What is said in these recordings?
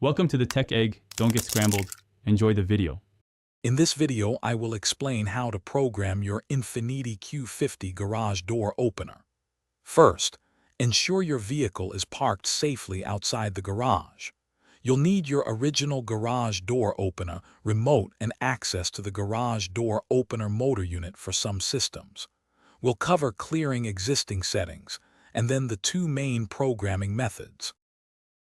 Welcome to the Tech Egg. Don't get scrambled. Enjoy the video. In this video, I will explain how to program your Infiniti Q50 garage door opener. First, ensure your vehicle is parked safely outside the garage. You'll need your original garage door opener, remote, and access to the garage door opener motor unit for some systems. We'll cover clearing existing settings, and then the two main programming methods.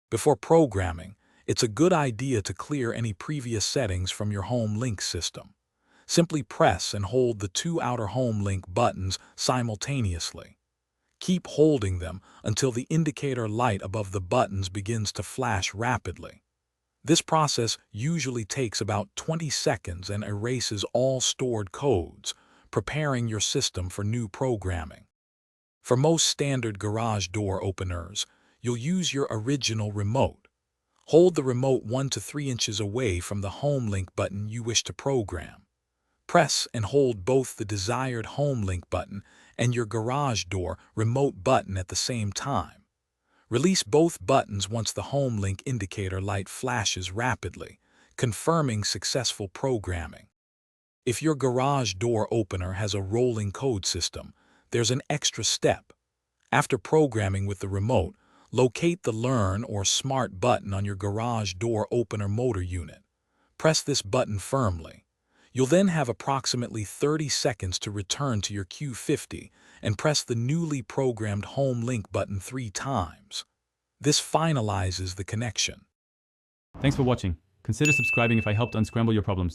Before programming, it's a good idea to clear any previous settings from your home link system. Simply press and hold the two outer home link buttons simultaneously. Keep holding them until the indicator light above the buttons begins to flash rapidly. This process usually takes about 20 seconds and erases all stored codes, preparing your system for new programming. For most standard garage door openers, you'll use your original remote. Hold the remote 1 to 3 inches away from the home link button you wish to program. Press and hold both the desired home link button and your garage door remote button at the same time. Release both buttons once the home link indicator light flashes rapidly, confirming successful programming. If your garage door opener has a rolling code system, there's an extra step. After programming with the remote, locate the Learn or Smart button on your garage door opener motor unit. Press this button firmly. You'll then have approximately 30 seconds to return to your Q50 and press the newly programmed home link button 3 times. This finalizes the connection. Thanks for watching. Consider subscribing if I helped unscramble your problems.